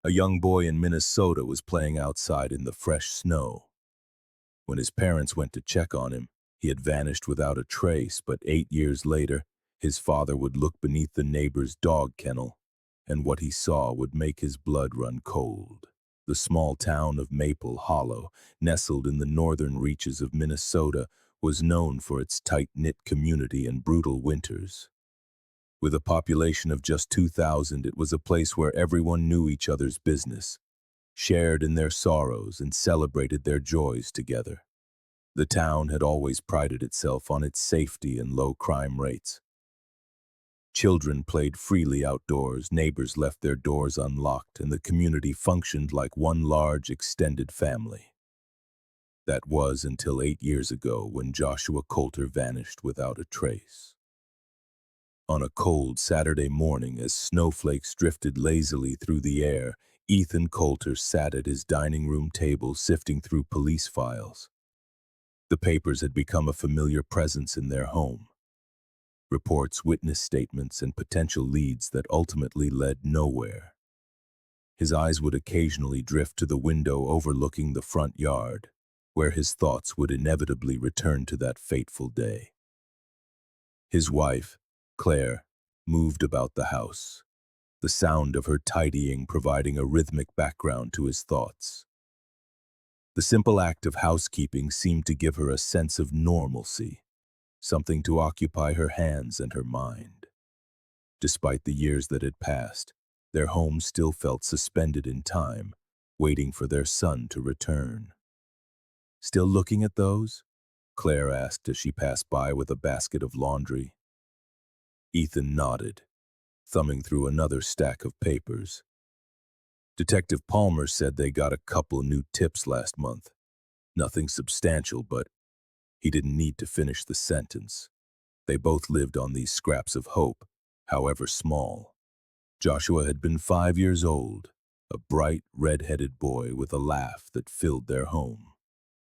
A young boy in Minnesota was playing outside in the fresh snow. When his parents went to check on him, he had vanished without a trace, but 8 years later, his father would look beneath the neighbor's dog kennel, and what he saw would make his blood run cold. The small town of Maple Hollow, nestled in the northern reaches of Minnesota, was known for its tight-knit community and brutal winters. With a population of just 2,000, it was a place where everyone knew each other's business, shared in their sorrows, and celebrated their joys together. The town had always prided itself on its safety and low crime rates. Children played freely outdoors, neighbors left their doors unlocked, and the community functioned like one large, extended family. That was until 8 years ago when Joshua Coulter vanished without a trace. On a cold Saturday morning, as snowflakes drifted lazily through the air, Ethan Coulter sat at his dining room table sifting through police files. The papers had become a familiar presence in their home. Reports, witness statements, and potential leads that ultimately led nowhere. His eyes would occasionally drift to the window overlooking the front yard, where his thoughts would inevitably return to that fateful day. His wife, Claire, moved about the house, the sound of her tidying providing a rhythmic background to his thoughts. The simple act of housekeeping seemed to give her a sense of normalcy, something to occupy her hands and her mind. Despite the years that had passed, their home still felt suspended in time, waiting for their son to return. "Still looking at those?" Claire asked as she passed by with a basket of laundry. Ethan nodded, thumbing through another stack of papers. Detective Palmer said they got a couple new tips last month. Nothing substantial, but he didn't need to finish the sentence. They both lived on these scraps of hope, however small. Joshua had been 5 years old, a bright, red-headed boy with a laugh that filled their home.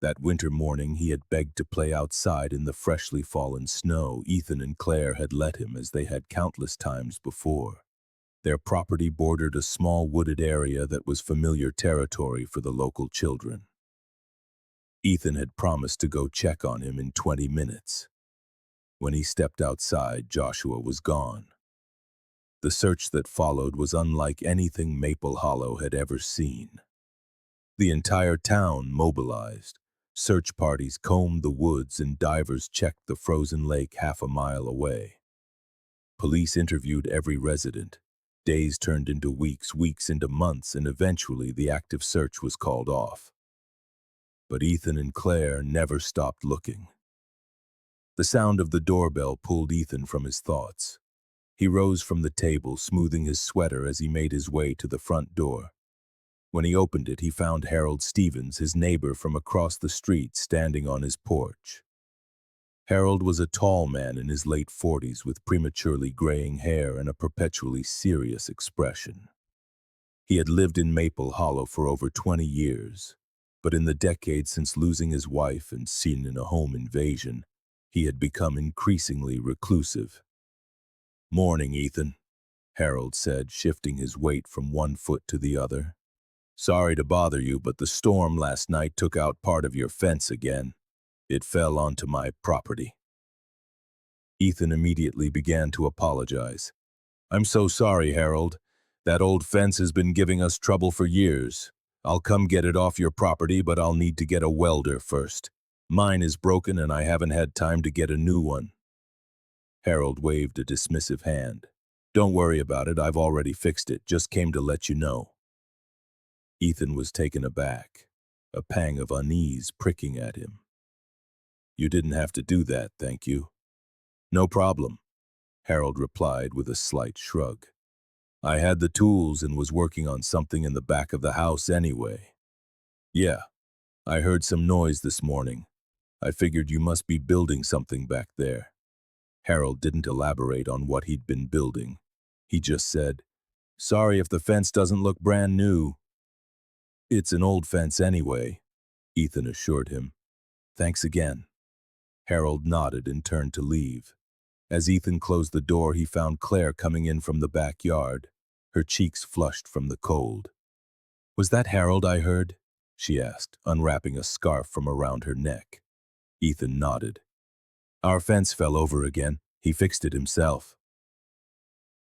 That winter morning he had begged to play outside in the freshly fallen snow. Ethan and Claire had let him, as they had countless times before. Their property bordered a small wooded area that was familiar territory for the local children. Ethan had promised to go check on him in 20 minutes. When he stepped outside, Joshua was gone. The search that followed was unlike anything Maple Hollow had ever seen. The entire town mobilized. Search parties combed the woods and divers checked the frozen lake half a mile away. Police interviewed every resident. Days turned into weeks, weeks into months, and eventually the active search was called off. But Ethan and Claire never stopped looking. The sound of the doorbell pulled Ethan from his thoughts. He rose from the table, smoothing his sweater as he made his way to the front door. When he opened it, he found Harold Stevens, his neighbor from across the street, standing on his porch. Harold was a tall man in his late 40s with prematurely graying hair and a perpetually serious expression. He had lived in Maple Hollow for over 20 years, but in the decades since losing his wife and seen in a home invasion, he had become increasingly reclusive. "Morning, Ethan," Harold said, shifting his weight from one foot to the other. "Sorry to bother you, but the storm last night took out part of your fence again. It fell onto my property." Ethan immediately began to apologize. "I'm so sorry, Harold. That old fence has been giving us trouble for years. I'll come get it off your property, but I'll need to get a welder first. Mine is broken and I haven't had time to get a new one." Harold waved a dismissive hand. "Don't worry about it, I've already fixed it, just came to let you know." Ethan was taken aback, a pang of unease pricking at him. "You didn't have to do that, thank you." "No problem," Harold replied with a slight shrug. "I had the tools and was working on something in the back of the house anyway." "Yeah, I heard some noise this morning. I figured you must be building something back there." Harold didn't elaborate on what he'd been building. He just said, "Sorry if the fence doesn't look brand new." "It's an old fence anyway," Ethan assured him. "Thanks again." Harold nodded and turned to leave. As Ethan closed the door, he found Claire coming in from the backyard, her cheeks flushed from the cold. Was that Harold I heard? She asked, unwrapping a scarf from around her neck. Ethan nodded. Our fence fell over again. He fixed it himself.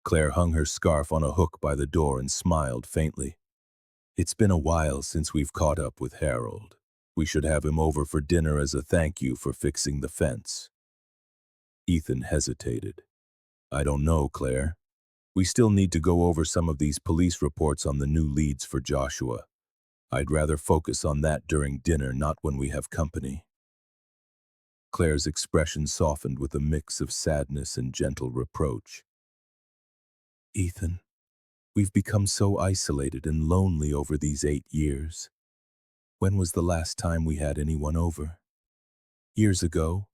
Claire hung her scarf on a hook by the door and smiled faintly. It's been a while since we've caught up with Harold. We should have him over for dinner as a thank you for fixing the fence. Ethan hesitated. I don't know, Claire. We still need to go over some of these police reports on the new leads for Joshua. I'd rather focus on that during dinner, not when we have company. Claire's expression softened with a mix of sadness and gentle reproach. Ethan, we've become so isolated and lonely over these 8 years. When was the last time we had anyone over? Years ago?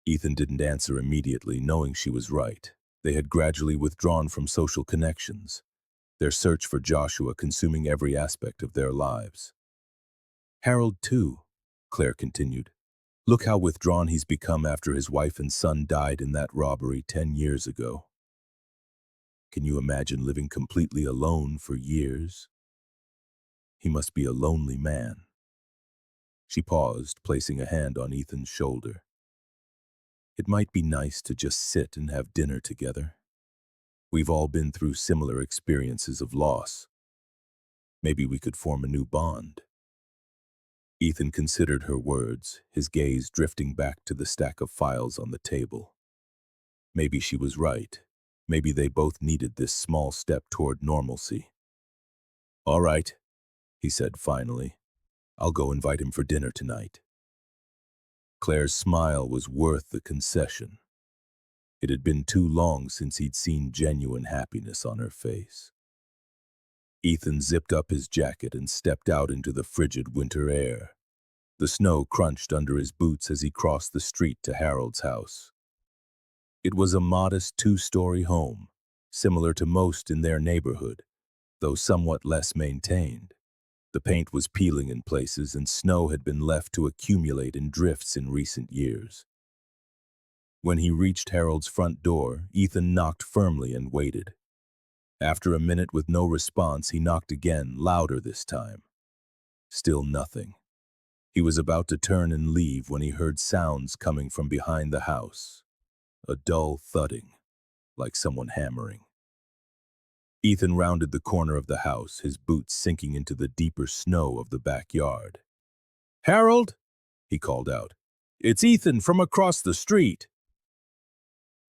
Ethan didn't answer immediately, knowing she was right. They had gradually withdrawn from social connections, their search for Joshua consuming every aspect of their lives. Harold, too, Claire continued. Look how withdrawn he's become after his wife and son died in that robbery 10 years ago. Can you imagine living completely alone for years? He must be a lonely man. She paused, placing a hand on Ethan's shoulder. It might be nice to just sit and have dinner together. We've all been through similar experiences of loss. Maybe we could form a new bond. Ethan considered her words, his gaze drifting back to the stack of files on the table. Maybe she was right. Maybe they both needed this small step toward normalcy. All right, he said finally. I'll go invite him for dinner tonight. Claire's smile was worth the concession. It had been too long since he'd seen genuine happiness on her face. Ethan zipped up his jacket and stepped out into the frigid winter air. The snow crunched under his boots as he crossed the street to Harold's house. It was a modest 2-story home, similar to most in their neighborhood, though somewhat less maintained. The paint was peeling in places and snow had been left to accumulate in drifts in recent years. When he reached Harold's front door, Ethan knocked firmly and waited. After a minute with no response, he knocked again, louder this time. Still nothing. He was about to turn and leave when he heard sounds coming from behind the house. A dull thudding, like someone hammering. Ethan rounded the corner of the house, his boots sinking into the deeper snow of the backyard. Harold, he called out. It's Ethan from across the street.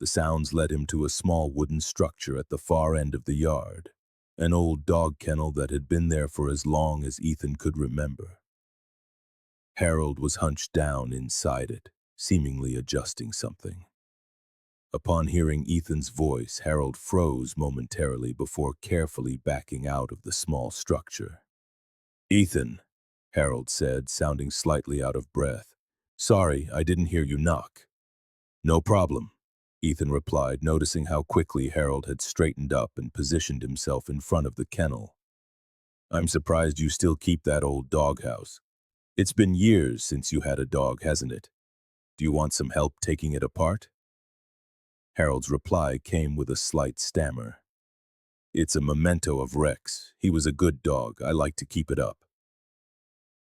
The sounds led him to a small wooden structure at the far end of the yard, an old dog kennel that had been there for as long as Ethan could remember. Harold was hunched down inside it, seemingly adjusting something. Upon hearing Ethan's voice, Harold froze momentarily before carefully backing out of the small structure. Ethan, Harold said, sounding slightly out of breath. Sorry, I didn't hear you knock. No problem, Ethan replied, noticing how quickly Harold had straightened up and positioned himself in front of the kennel. I'm surprised you still keep that old doghouse. It's been years since you had a dog, hasn't it? Do you want some help taking it apart? Harold's reply came with a slight stammer. It's a memento of Rex. He was a good dog. I like to keep it up.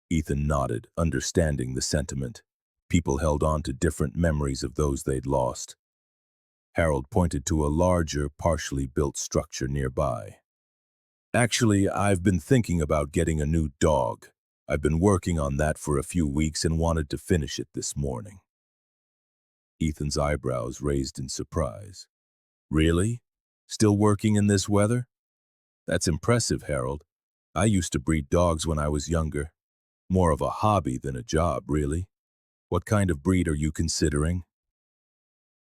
Ethan nodded, understanding the sentiment. People held on to different memories of those they'd lost. Harold pointed to a larger, partially built structure nearby. Actually, I've been thinking about getting a new dog. I've been working on that for a few weeks and wanted to finish it this morning. Ethan's eyebrows raised in surprise. Really? Still working in this weather? That's impressive, Harold. I used to breed dogs when I was younger. More of a hobby than a job, really. What kind of breed are you considering?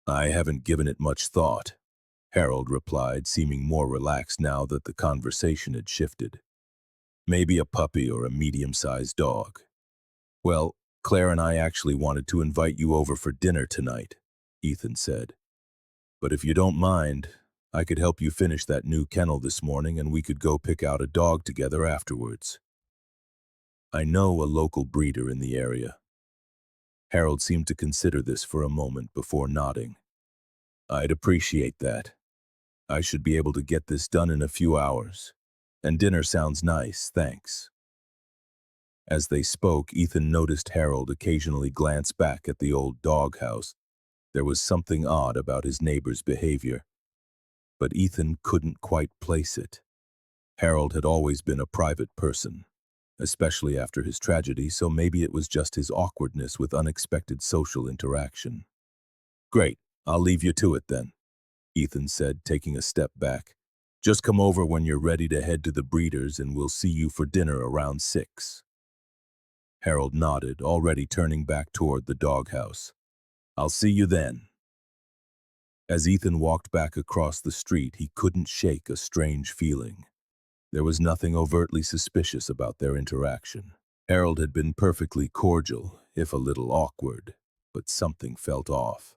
I haven't given it much thought, Harold replied, seeming more relaxed now that the conversation had shifted. Maybe a puppy or a medium-sized dog. Well, Claire and I actually wanted to invite you over for dinner tonight, Ethan said. But if you don't mind, I could help you finish that new kennel this morning and we could go pick out a dog together afterwards. I know a local breeder in the area. Harold seemed to consider this for a moment before nodding. I'd appreciate that. I should be able to get this done in a few hours. And dinner sounds nice, thanks. As they spoke, Ethan noticed Harold occasionally glance back at the old doghouse. There was something odd about his neighbor's behavior, but Ethan couldn't quite place it. Harold had always been a private person, especially after his tragedy, so maybe it was just his awkwardness with unexpected social interaction. Great, I'll leave you to it then, Ethan said, taking a step back. Just come over when you're ready to head to the breeders and we'll see you for dinner around 6. Harold nodded, already turning back toward the doghouse. I'll see you then. As Ethan walked back across the street, he couldn't shake a strange feeling. There was nothing overtly suspicious about their interaction. Harold had been perfectly cordial, if a little awkward, but something felt off.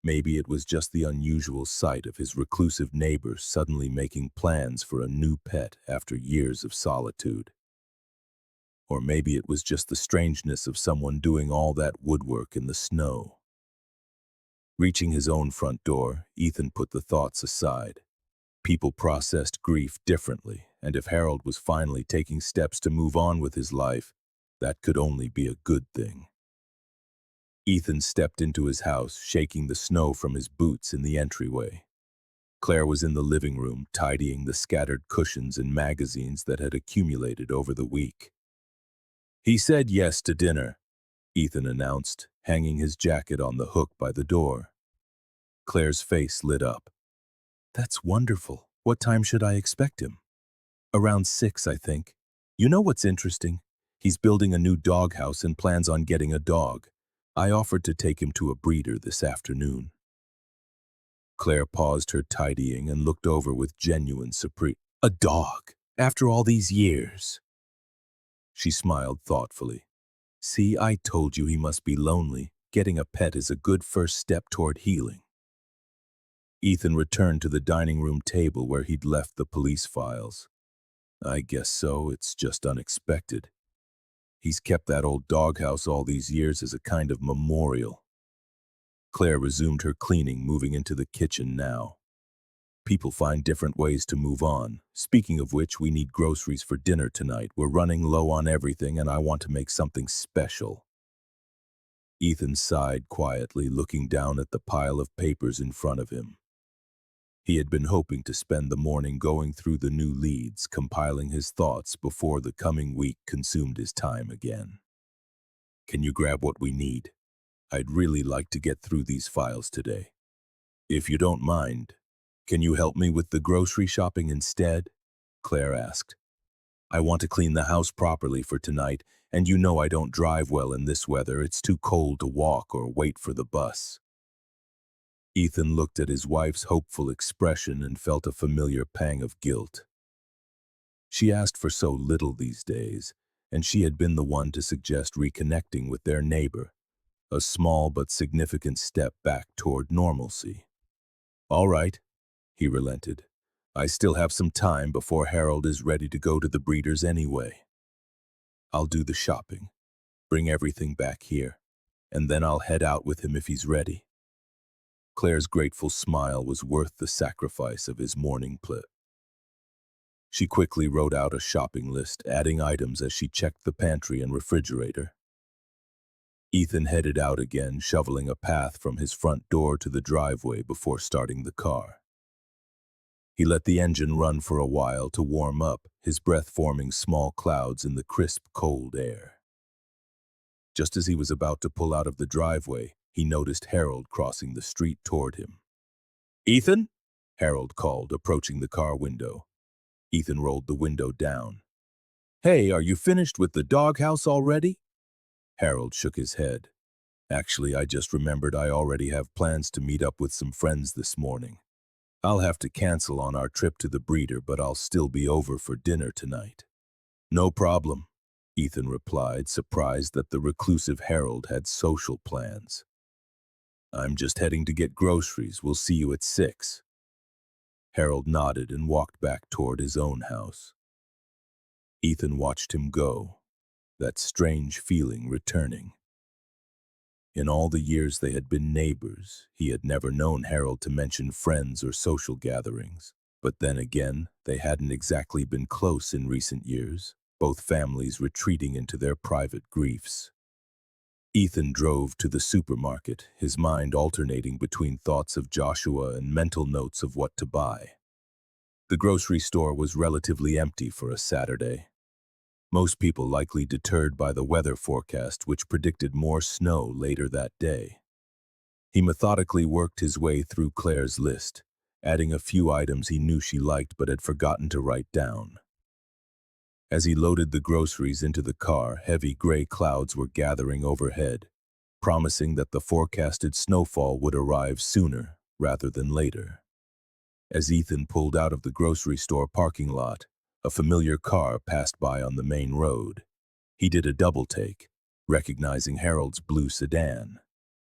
Maybe it was just the unusual sight of his reclusive neighbor suddenly making plans for a new pet after years of solitude. Or maybe it was just the strangeness of someone doing all that woodwork in the snow. Reaching his own front door, Ethan put the thoughts aside. People processed grief differently, and if Harold was finally taking steps to move on with his life, that could only be a good thing. Ethan stepped into his house, shaking the snow from his boots in the entryway. Claire was in the living room, tidying the scattered cushions and magazines that had accumulated over the week. He said yes to dinner, Ethan announced, hanging his jacket on the hook by the door. Claire's face lit up. That's wonderful. What time should I expect him? Around 6, I think. You know what's interesting? He's building a new doghouse and plans on getting a dog. I offered to take him to a breeder this afternoon. Claire paused her tidying and looked over with genuine surprise. A dog? After all these years? She smiled thoughtfully. See, I told you he must be lonely. Getting a pet is a good first step toward healing. Ethan returned to the dining room table where he'd left the police files. I guess so, it's just unexpected. He's kept that old doghouse all these years as a kind of memorial. Claire resumed her cleaning, moving into the kitchen now. People find different ways to move on. Speaking of which, we need groceries for dinner tonight. We're running low on everything and I want to make something special. Ethan sighed quietly, looking down at the pile of papers in front of him. He had been hoping to spend the morning going through the new leads, compiling his thoughts before the coming week consumed his time again. Can you grab what we need? I'd really like to get through these files today. If you don't mind, can you help me with the grocery shopping instead? Claire asked. I want to clean the house properly for tonight, and you know I don't drive well in this weather. It's too cold to walk or wait for the bus. Ethan looked at his wife's hopeful expression and felt a familiar pang of guilt. She asked for so little these days, and she had been the one to suggest reconnecting with their neighbor, a small but significant step back toward normalcy. All right, he relented. I still have some time before Harold is ready to go to the breeders anyway. I'll do the shopping, bring everything back here, and then I'll head out with him if he's ready. Claire's grateful smile was worth the sacrifice of his morning play. She quickly wrote out a shopping list, adding items as she checked the pantry and refrigerator. Ethan headed out again, shoveling a path from his front door to the driveway before starting the car. He let the engine run for a while to warm up, his breath forming small clouds in the crisp, cold air. Just as he was about to pull out of the driveway, he noticed Harold crossing the street toward him. Ethan? Harold called, approaching the car window. Ethan rolled the window down. Hey, are you finished with the doghouse already? Harold shook his head. Actually, I just remembered I already have plans to meet up with some friends this morning. I'll have to cancel on our trip to the breeder, but I'll still be over for dinner tonight. No problem, Ethan replied, surprised that the reclusive Harold had social plans. I'm just heading to get groceries. We'll see you at 6. Harold nodded and walked back toward his own house. Ethan watched him go, that strange feeling returning. In all the years they had been neighbors, he had never known Harold to mention friends or social gatherings. But then again, they hadn't exactly been close in recent years, both families retreating into their private griefs. Ethan drove to the supermarket, his mind alternating between thoughts of Joshua and mental notes of what to buy. The grocery store was relatively empty for a Saturday. Most people likely deterred by the weather forecast, which predicted more snow later that day. He methodically worked his way through Claire's list, adding a few items he knew she liked but had forgotten to write down. As he loaded the groceries into the car, heavy gray clouds were gathering overhead, promising that the forecasted snowfall would arrive sooner rather than later. As Ethan pulled out of the grocery store parking lot, a familiar car passed by on the main road. He did a double take, recognizing Harold's blue sedan.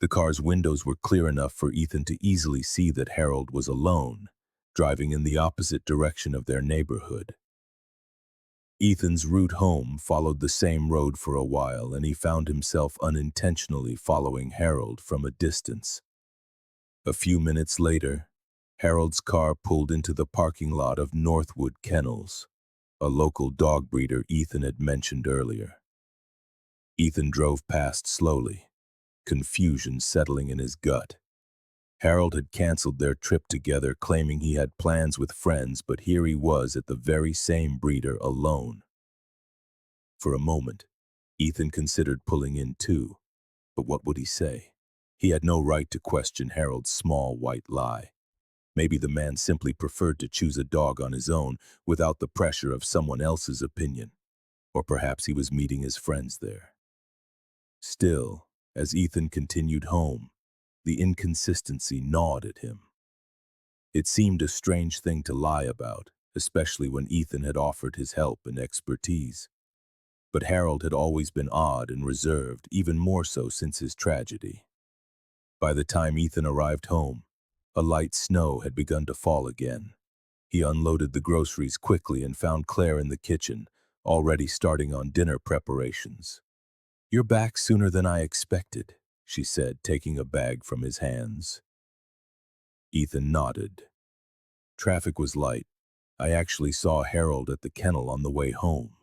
The car's windows were clear enough for Ethan to easily see that Harold was alone, driving in the opposite direction of their neighborhood. Ethan's route home followed the same road for a while, and he found himself unintentionally following Harold from a distance. A few minutes later, Harold's car pulled into the parking lot of Northwood Kennels, a local dog breeder Ethan had mentioned earlier. Ethan drove past slowly, confusion settling in his gut. Harold had canceled their trip together, claiming he had plans with friends, but here he was at the very same breeder alone. For a moment, Ethan considered pulling in too, but what would he say? He had no right to question Harold's small white lie. Maybe the man simply preferred to choose a dog on his own without the pressure of someone else's opinion, or perhaps he was meeting his friends there. Still, as Ethan continued home, the inconsistency gnawed at him. It seemed a strange thing to lie about, especially when Ethan had offered his help and expertise. But Harold had always been odd and reserved, even more so since his tragedy. By the time Ethan arrived home, a light snow had begun to fall again. He unloaded the groceries quickly and found Claire in the kitchen, already starting on dinner preparations. "You're back sooner than I expected," she said, taking a bag from his hands. Ethan nodded. "Traffic was light. I actually saw Harold at the kennel on the way home."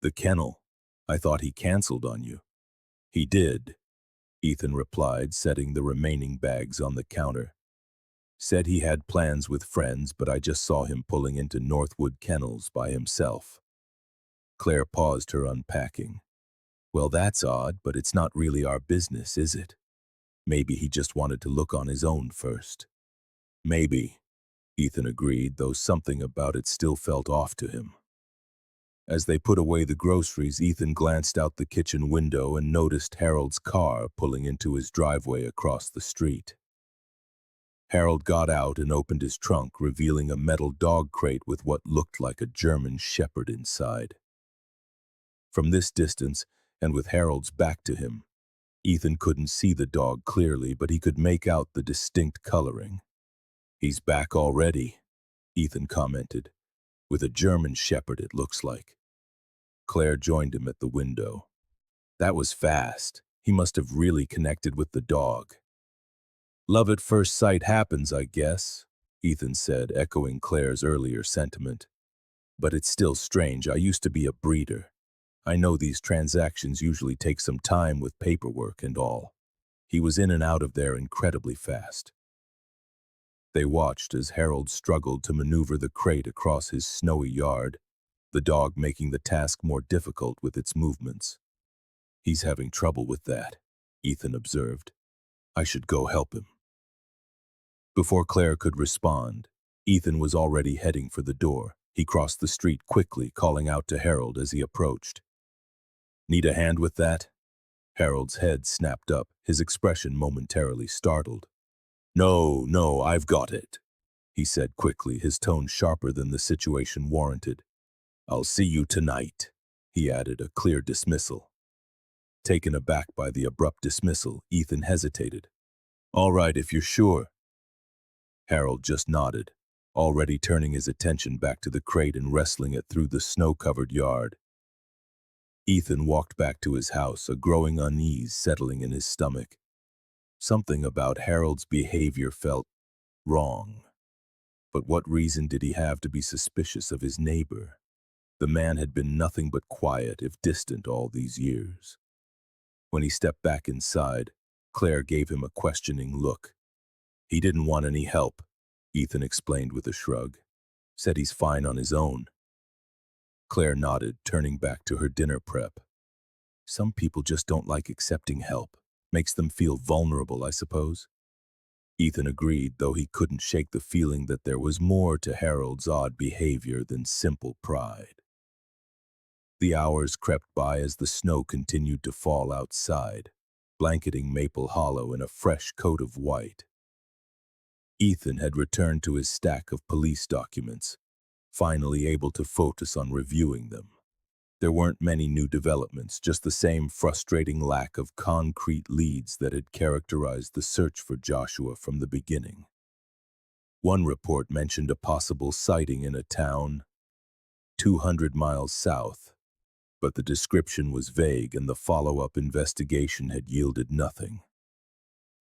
"The kennel? I thought he canceled on you." "He did," Ethan replied, setting the remaining bags on the counter. "Said he had plans with friends, but I just saw him pulling into Northwood Kennels by himself." Claire paused her unpacking. "Well, that's odd, but it's not really our business, is it? Maybe he just wanted to look on his own first." "Maybe," Ethan agreed, though something about it still felt off to him. As they put away the groceries, Ethan glanced out the kitchen window and noticed Harold's car pulling into his driveway across the street. Harold got out and opened his trunk, revealing a metal dog crate with what looked like a German shepherd inside. From this distance, and with Harold's back to him, Ethan couldn't see the dog clearly, but he could make out the distinct coloring. "He's back already," Ethan commented. "With a German shepherd, it looks like." Claire joined him at the window. "That was fast. He must have really connected with the dog." "Love at first sight happens, I guess," Ethan said, echoing Claire's earlier sentiment. "But it's still strange. I used to be a breeder. I know these transactions usually take some time with paperwork and all." He was in and out of there incredibly fast. They watched as Harold struggled to maneuver the crate across his snowy yard, the dog making the task more difficult with its movements. "He's having trouble with that," Ethan observed. "I should go help him." Before Claire could respond, Ethan was already heading for the door. He crossed the street quickly, calling out to Harold as he approached. "Need a hand with that?" Harold's head snapped up, his expression momentarily startled. No, I've got it," he said quickly, his tone sharper than the situation warranted. "I'll see you tonight," he added, a clear dismissal. Taken aback by the abrupt dismissal, Ethan hesitated. "All right, if you're sure." Harold just nodded, already turning his attention back to the crate and wrestling it through the snow-covered yard. Ethan walked back to his house, a growing unease settling in his stomach. Something about Harold's behavior felt wrong. But what reason did he have to be suspicious of his neighbor? The man had been nothing but quiet, if distant, all these years. When he stepped back inside, Claire gave him a questioning look. He didn't want any help, Ethan explained with a shrug. Said he's fine on his own. Claire nodded, turning back to her dinner prep. Some people just don't like accepting help. Makes them feel vulnerable, I suppose. Ethan agreed, though he couldn't shake the feeling that there was more to Harold's odd behavior than simple pride. The hours crept by as the snow continued to fall outside, blanketing Maple Hollow in a fresh coat of white. Ethan had returned to his stack of police documents, finally able to focus on reviewing them. There weren't many new developments, just the same frustrating lack of concrete leads that had characterized the search for Joshua from the beginning. One report mentioned a possible sighting in a town 200 miles south, but the description was vague and the follow-up investigation had yielded nothing.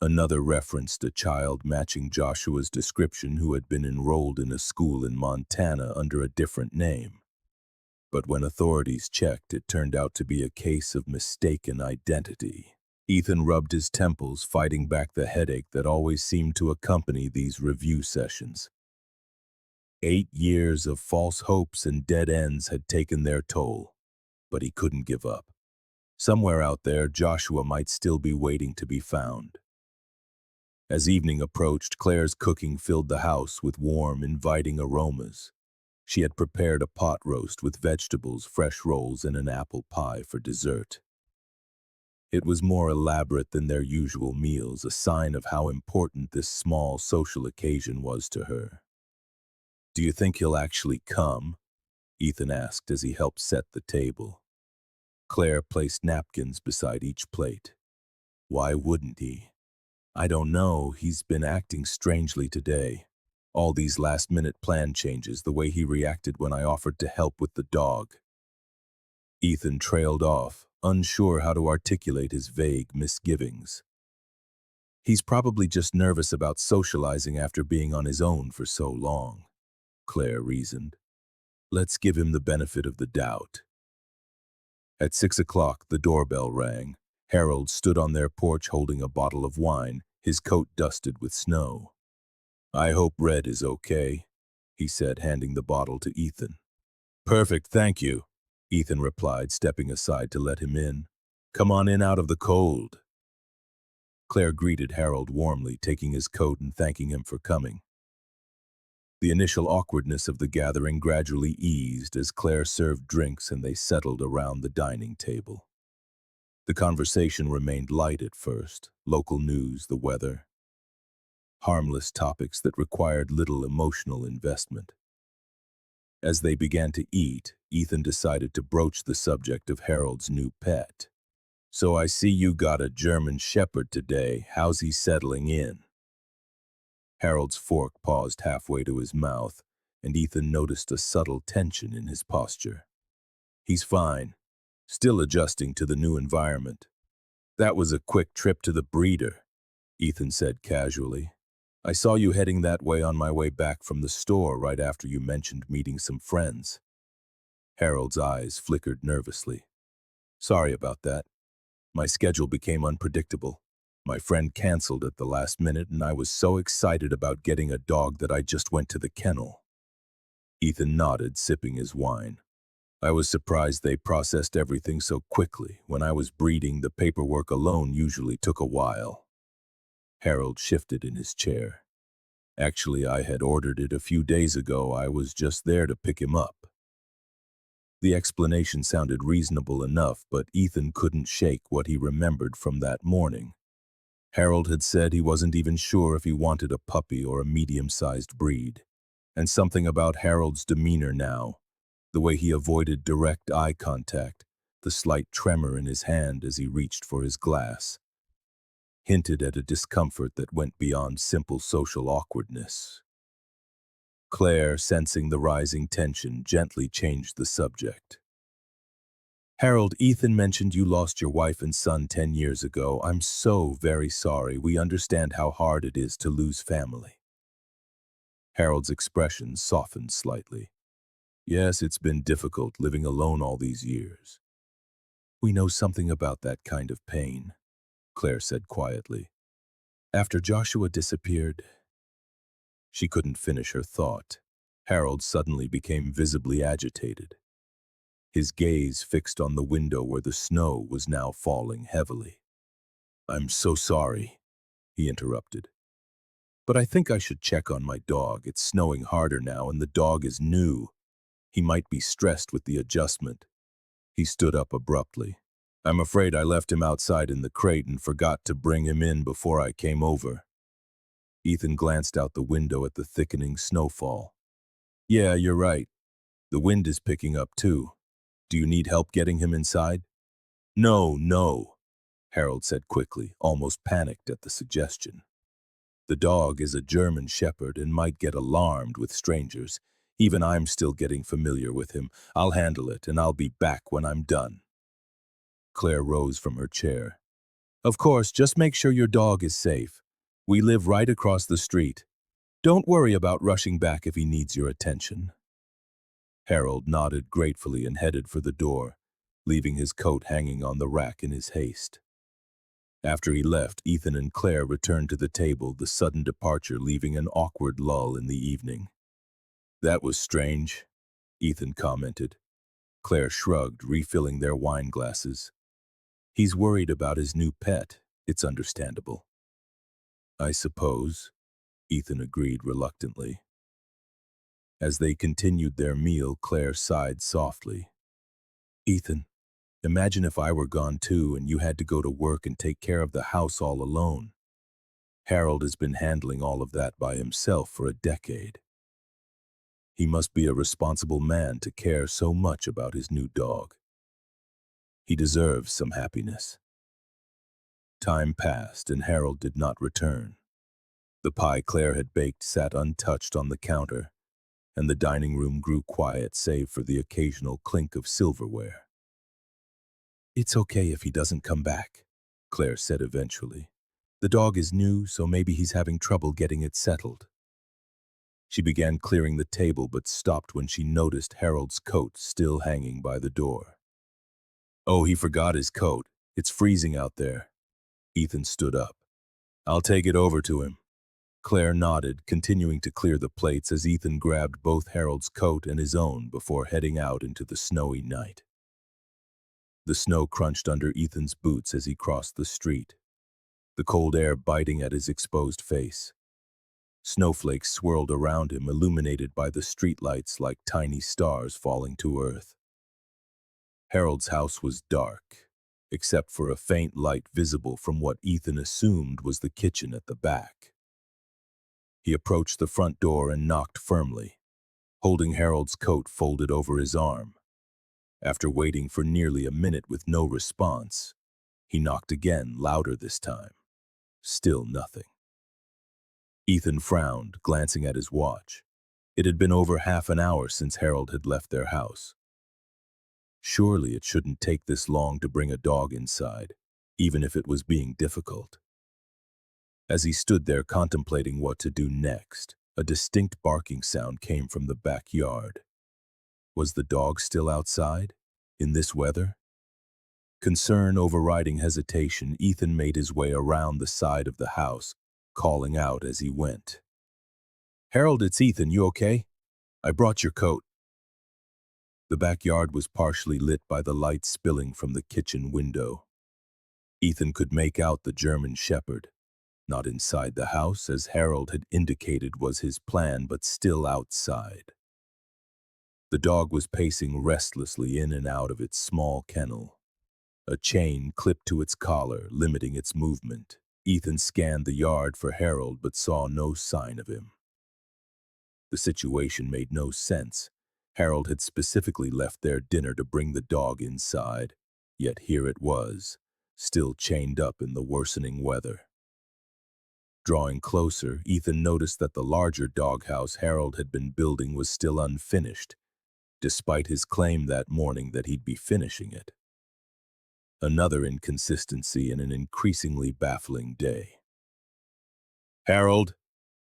Another referenced a child matching Joshua's description who had been enrolled in a school in Montana under a different name. But when authorities checked, it turned out to be a case of mistaken identity. Ethan rubbed his temples, fighting back the headache that always seemed to accompany these review sessions. 8 years of false hopes and dead ends had taken their toll, but he couldn't give up. Somewhere out there, Joshua might still be waiting to be found. As evening approached, Claire's cooking filled the house with warm, inviting aromas. She had prepared a pot roast with vegetables, fresh rolls, and an apple pie for dessert. It was more elaborate than their usual meals, a sign of how important this small social occasion was to her. "Do you think he'll actually come?" Ethan asked as he helped set the table. Claire placed napkins beside each plate. "Why wouldn't he?" "I don't know, he's been acting strangely today. All these last-minute plan changes, the way he reacted when I offered to help with the dog." Ethan trailed off, unsure how to articulate his vague misgivings. "He's probably just nervous about socializing after being on his own for so long," Claire reasoned. "Let's give him the benefit of the doubt." At 6 o'clock, the doorbell rang. Harold stood on their porch holding a bottle of wine, his coat dusted with snow. "I hope Red is okay," he said, handing the bottle to Ethan. "Perfect, thank you," Ethan replied, stepping aside to let him in. "Come on in out of the cold." Claire greeted Harold warmly, taking his coat and thanking him for coming. The initial awkwardness of the gathering gradually eased as Claire served drinks and they settled around the dining table. The conversation remained light at first, local news, the weather. Harmless topics that required little emotional investment. As they began to eat, Ethan decided to broach the subject of Harold's new pet. "So I see you got a German Shepherd today. How's he settling in?" Harold's fork paused halfway to his mouth, and Ethan noticed a subtle tension in his posture. "He's fine. Still adjusting to the new environment. That was a quick trip to the breeder," Ethan said casually. "I saw you heading that way on my way back from the store right after you mentioned meeting some friends." Harold's eyes flickered nervously. "Sorry about that. My schedule became unpredictable. My friend canceled at the last minute and I was so excited about getting a dog that I just went to the kennel." Ethan nodded, sipping his wine. "I was surprised they processed everything so quickly. When I was breeding, the paperwork alone usually took a while." Harold shifted in his chair. "Actually, I had ordered it a few days ago. I was just there to pick him up." The explanation sounded reasonable enough, but Ethan couldn't shake what he remembered from that morning. Harold had said he wasn't even sure if he wanted a puppy or a medium-sized breed. And something about Harold's demeanor now, the way he avoided direct eye contact, the slight tremor in his hand as he reached for his glass, hinted at a discomfort that went beyond simple social awkwardness. Claire, sensing the rising tension, gently changed the subject. "Harold, Ethan mentioned you lost your wife and son 10 years ago. I'm so very sorry. We understand how hard it is to lose family." Harold's expression softened slightly. Yes, it's been difficult living alone all these years. We know something about that kind of pain, Claire said quietly. After Joshua disappeared, she couldn't finish her thought. Harold suddenly became visibly agitated, his gaze fixed on the window where the snow was now falling heavily. I'm so sorry, he interrupted. But I think I should check on my dog. It's snowing harder now and the dog is new. He might be stressed with the adjustment. He stood up abruptly. I'm afraid I left him outside in the crate and forgot to bring him in before I came over. Ethan glanced out the window at the thickening snowfall. Yeah, you're right. The wind is picking up too. Do you need help getting him inside? No, no, Harold said quickly, almost panicked at the suggestion. The dog is a German shepherd and might get alarmed with strangers. Even I'm still getting familiar with him. I'll handle it, and I'll be back when I'm done. Claire rose from her chair. Of course, just make sure your dog is safe. We live right across the street. Don't worry about rushing back if he needs your attention. Harold nodded gratefully and headed for the door, leaving his coat hanging on the rack in his haste. After he left, Ethan and Claire returned to the table, the sudden departure leaving an awkward lull in the evening. That was strange, Ethan commented. Claire shrugged, refilling their wine glasses. He's worried about his new pet. It's understandable. I suppose, Ethan agreed reluctantly. As they continued their meal, Claire sighed softly. Ethan, imagine if I were gone too and you had to go to work and take care of the house all alone. Harold has been handling all of that by himself for a decade. He must be a responsible man to care so much about his new dog. He deserves some happiness. Time passed and Harold did not return. The pie Claire had baked sat untouched on the counter, and the dining room grew quiet save for the occasional clink of silverware. It's okay if he doesn't come back, Claire said eventually. The dog is new, so maybe he's having trouble getting it settled. She began clearing the table but stopped when she noticed Harold's coat still hanging by the door. Oh, he forgot his coat. It's freezing out there. Ethan stood up. I'll take it over to him. Claire nodded, continuing to clear the plates as Ethan grabbed both Harold's coat and his own before heading out into the snowy night. The snow crunched under Ethan's boots as he crossed the street, the cold air biting at his exposed face. Snowflakes swirled around him, illuminated by the streetlights like tiny stars falling to earth. Harold's house was dark, except for a faint light visible from what Ethan assumed was the kitchen at the back. He approached the front door and knocked firmly, holding Harold's coat folded over his arm. After waiting for nearly a minute with no response, he knocked again, louder this time. Still nothing. Ethan frowned, glancing at his watch. It had been over half an hour since Harold had left their house. Surely it shouldn't take this long to bring a dog inside, even if it was being difficult. As he stood there contemplating what to do next, a distinct barking sound came from the backyard. Was the dog still outside, in this weather? Concern overriding hesitation, Ethan made his way around the side of the house, calling out as he went. Harold, it's Ethan, you okay? I brought your coat. The backyard was partially lit by the light spilling from the kitchen window. Ethan could make out the German shepherd, not inside the house as Harold had indicated was his plan, but still outside. The dog was pacing restlessly in and out of its small kennel, a chain clipped to its collar, limiting its movement. Ethan scanned the yard for Harold but saw no sign of him. The situation made no sense. Harold had specifically left their dinner to bring the dog inside, yet here it was, still chained up in the worsening weather. Drawing closer, Ethan noticed that the larger doghouse Harold had been building was still unfinished, despite his claim that morning that he'd be finishing it. Another inconsistency in an increasingly baffling day. Harold,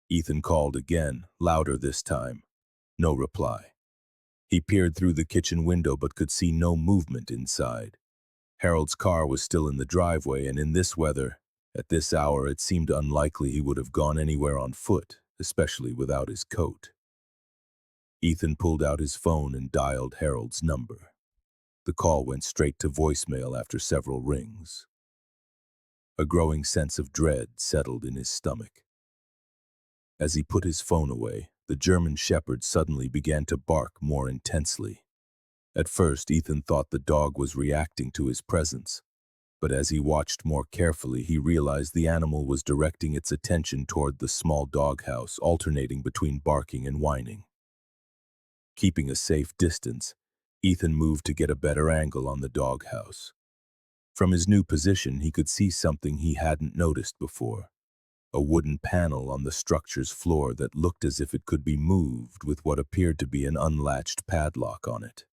Ethan called again, louder this time. No reply. He peered through the kitchen window but could see no movement inside. Harold's car was still in the driveway, and in this weather, at this hour, it seemed unlikely he would have gone anywhere on foot, especially without his coat. Ethan pulled out his phone and dialed Harold's number. The call went straight to voicemail after several rings. A growing sense of dread settled in his stomach. As he put his phone away, the German Shepherd suddenly began to bark more intensely. At first, Ethan thought the dog was reacting to his presence, but as he watched more carefully, he realized the animal was directing its attention toward the small doghouse, alternating between barking and whining. Keeping a safe distance, Ethan moved to get a better angle on the doghouse. From his new position, he could see something he hadn't noticed before. A wooden panel on the structure's floor that looked as if it could be moved with what appeared to be an unlatched padlock on it.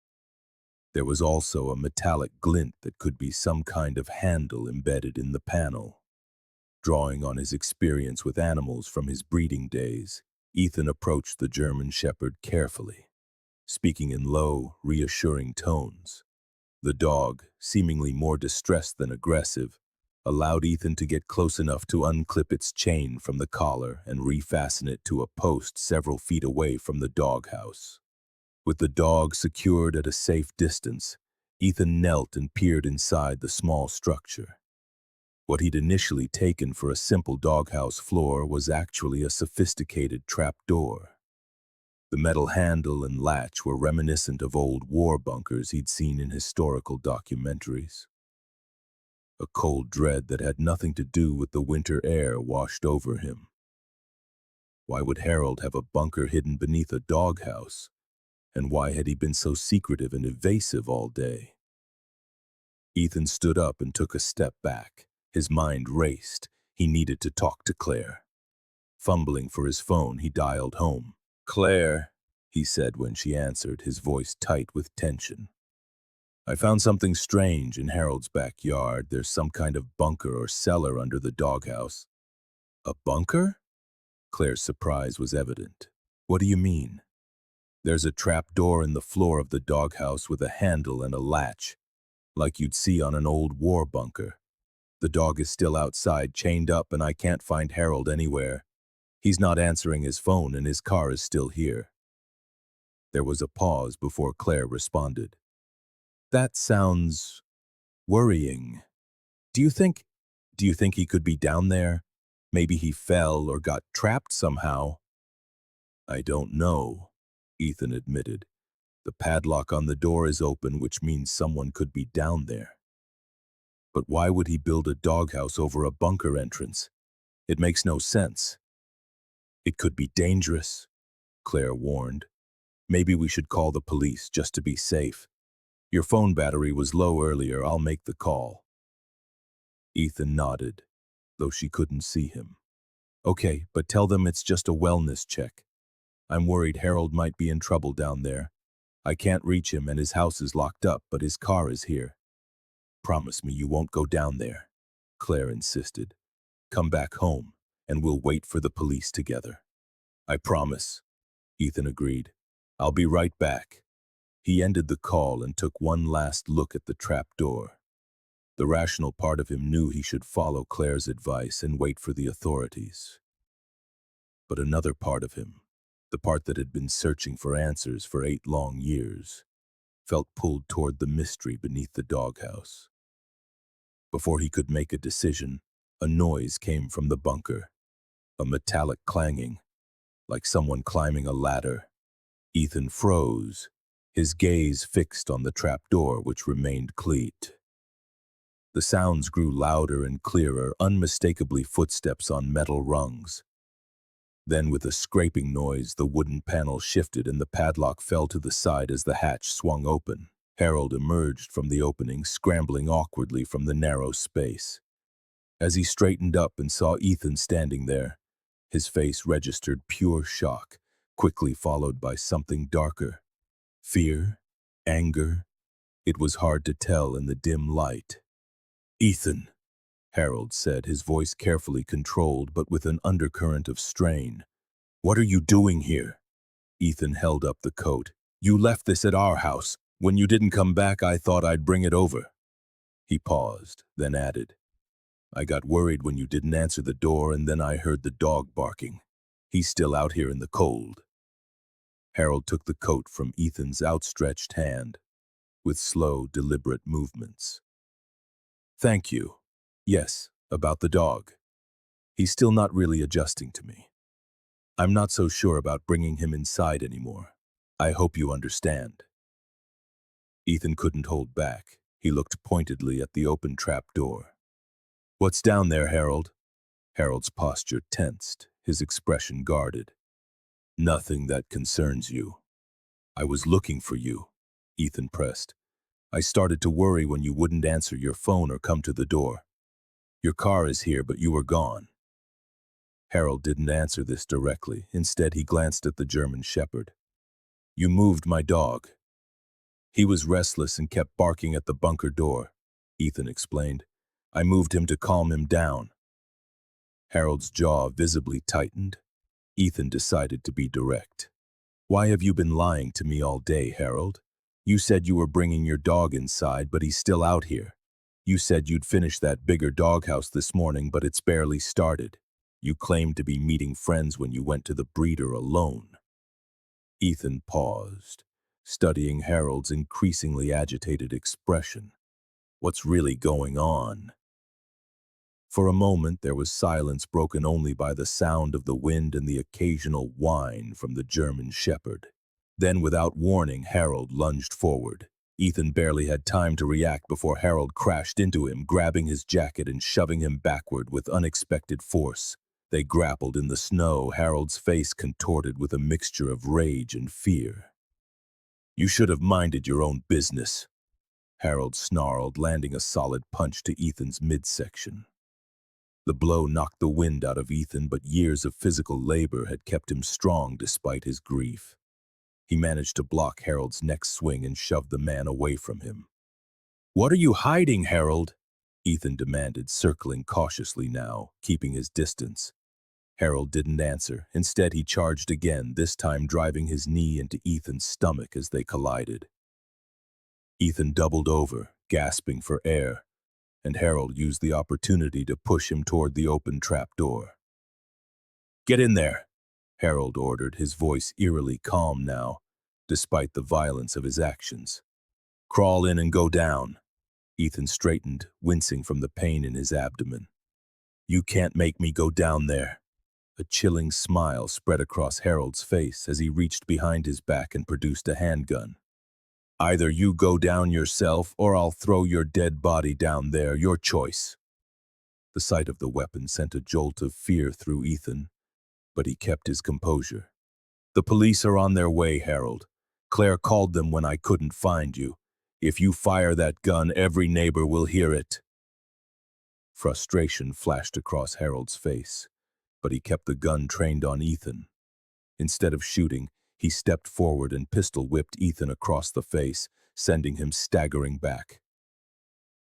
There was also a metallic glint that could be some kind of handle embedded in the panel. Drawing on his experience with animals from his breeding days, Ethan approached the German Shepherd carefully, speaking in low, reassuring tones. The dog, seemingly more distressed than aggressive, allowed Ethan to get close enough to unclip its chain from the collar and refasten it to a post several feet away from the doghouse. With the dog secured at a safe distance, Ethan knelt and peered inside the small structure. What he'd initially taken for a simple doghouse floor was actually a sophisticated trapdoor. The metal handle and latch were reminiscent of old war bunkers he'd seen in historical documentaries. A cold dread that had nothing to do with the winter air washed over him. Why would Harold have a bunker hidden beneath a doghouse? And why had he been so secretive and evasive all day? Ethan stood up and took a step back. His mind raced. He needed to talk to Claire. Fumbling for his phone, he dialed home. "Claire," he said when she answered, his voice tight with tension. "I found something strange in Harold's backyard. There's some kind of bunker or cellar under the doghouse." "A bunker?" Claire's surprise was evident. "What do you mean?" "There's a trap door in the floor of the doghouse with a handle and a latch, like you'd see on an old war bunker. The dog is still outside, chained up, and I can't find Harold anywhere. He's not answering his phone, and his car is still here." There was a pause before Claire responded. "That sounds worrying. Do you think he could be down there? Maybe he fell or got trapped somehow?" "I don't know," Ethan admitted. "The padlock on the door is open, which means someone could be down there. But why would he build a doghouse over a bunker entrance? It makes no sense." "It could be dangerous," Claire warned. "Maybe we should call the police just to be safe. Your phone battery was low earlier. I'll make the call." Ethan nodded, though she couldn't see him. "Okay, but tell them it's just a wellness check. I'm worried Harold might be in trouble down there. I can't reach him and his house is locked up, but his car is here." "Promise me you won't go down there," Claire insisted. "Come back home, and we'll wait for the police together." "I promise," Ethan agreed. "I'll be right back." He ended the call and took one last look at the trapdoor. The rational part of him knew he should follow Claire's advice and wait for the authorities. But another part of him, the part that had been searching for answers for 8 long years, felt pulled toward the mystery beneath the doghouse. Before he could make a decision, a noise came from the bunker, a metallic clanging, like someone climbing a ladder. Ethan froze, his gaze fixed on the trapdoor, which remained cleat. The sounds grew louder and clearer, unmistakably footsteps on metal rungs. Then, with a scraping noise, the wooden panel shifted and the padlock fell to the side as the hatch swung open. Harold emerged from the opening, scrambling awkwardly from the narrow space. As he straightened up and saw Ethan standing there, his face registered pure shock, quickly followed by something darker. Fear? Anger? It was hard to tell in the dim light. "Ethan," Harold said, his voice carefully controlled but with an undercurrent of strain. "What are you doing here?" Ethan held up the coat. "You left this at our house. When you didn't come back, I thought I'd bring it over." He paused, then added, "I got worried when you didn't answer the door, and then I heard the dog barking. He's still out here in the cold." Harold took the coat from Ethan's outstretched hand with slow, deliberate movements. "Thank you. Yes, about the dog. He's still not really adjusting to me. I'm not so sure about bringing him inside anymore. I hope you understand." Ethan couldn't hold back. He looked pointedly at the open trap door. "What's down there, Harold?" Harold's posture tensed, his expression guarded. "Nothing that concerns you." "I was looking for you," Ethan pressed. "I started to worry when you wouldn't answer your phone or come to the door. Your car is here, but you were gone." Harold didn't answer this directly. Instead, he glanced at the German shepherd. "You moved my dog." "He was restless and kept barking at the bunker door," Ethan explained. "I moved him to calm him down." Harold's jaw visibly tightened. Ethan decided to be direct. "Why have you been lying to me all day, Harold? You said you were bringing your dog inside, but he's still out here. You said you'd finish that bigger doghouse this morning, but it's barely started. You claimed to be meeting friends when you went to the breeder alone." Ethan paused, studying Harold's increasingly agitated expression. What's really going on? For a moment, there was silence broken only by the sound of the wind and the occasional whine from the German shepherd. Then, without warning, Harold lunged forward. Ethan barely had time to react before Harold crashed into him, grabbing his jacket and shoving him backward with unexpected force. They grappled in the snow, Harold's face contorted with a mixture of rage and fear. "You should have minded your own business," Harold snarled, landing a solid punch to Ethan's midsection. The blow knocked the wind out of Ethan, but years of physical labor had kept him strong despite his grief. He managed to block Harold's next swing and shoved the man away from him. "What are you hiding, Harold?" Ethan demanded, circling cautiously now, keeping his distance. Harold didn't answer. Instead, he charged again, this time driving his knee into Ethan's stomach as they collided. Ethan doubled over, gasping for air, and Harold used the opportunity to push him toward the open trapdoor. "Get in there," Harold ordered, his voice eerily calm now, despite the violence of his actions. "Crawl in and go down." Ethan straightened, wincing from the pain in his abdomen. "You can't make me go down there." A chilling smile spread across Harold's face as he reached behind his back and produced a handgun. "Either you go down yourself, or I'll throw your dead body down there, your choice." The sight of the weapon sent a jolt of fear through Ethan, but he kept his composure. "The police are on their way, Harold. Claire called them when I couldn't find you. If you fire that gun, every neighbor will hear it." Frustration flashed across Harold's face, but he kept the gun trained on Ethan. Instead of shooting, he stepped forward and pistol-whipped Ethan across the face, sending him staggering back.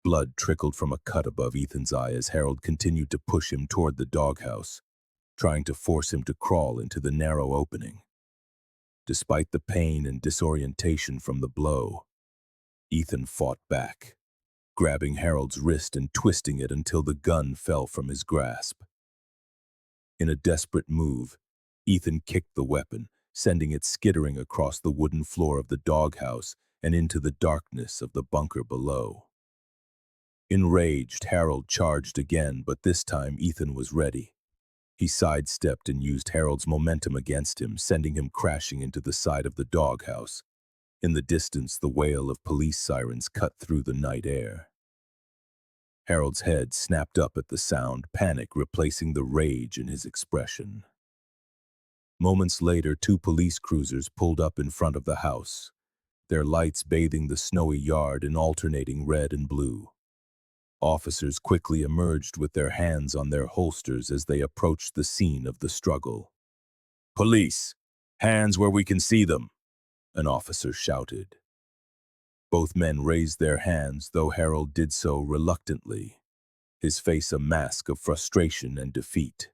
Blood trickled from a cut above Ethan's eye as Harold continued to push him toward the doghouse, trying to force him to crawl into the narrow opening. Despite the pain and disorientation from the blow, Ethan fought back, grabbing Harold's wrist and twisting it until the gun fell from his grasp. In a desperate move, Ethan kicked the weapon, sending it skittering across the wooden floor of the doghouse and into the darkness of the bunker below. Enraged, Harold charged again, but this time Ethan was ready. He sidestepped and used Harold's momentum against him, sending him crashing into the side of the doghouse. In the distance, the wail of police sirens cut through the night air. Harold's head snapped up at the sound, panic replacing the rage in his expression. Moments later, two police cruisers pulled up in front of the house, their lights bathing the snowy yard in alternating red and blue. Officers quickly emerged with their hands on their holsters as they approached the scene of the struggle. "Police! Hands where we can see them!" an officer shouted. Both men raised their hands, though Harold did so reluctantly, his face a mask of frustration and defeat.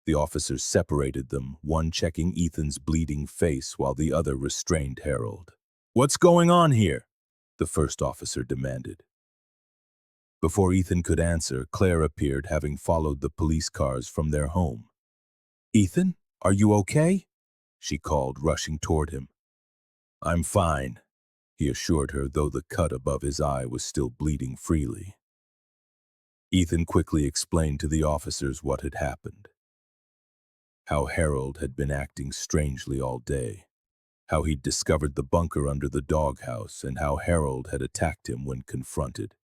The officers separated them, one checking Ethan's bleeding face while the other restrained Harold. "What's going on here?" the first officer demanded. Before Ethan could answer, Claire appeared, having followed the police cars from their home. "Ethan, are you okay?" she called, rushing toward him. "I'm fine," he assured her, though the cut above his eye was still bleeding freely. Ethan quickly explained to the officers what had happened. How Harold had been acting strangely all day. How he'd discovered the bunker under the doghouse, and how Harold had attacked him when confronted.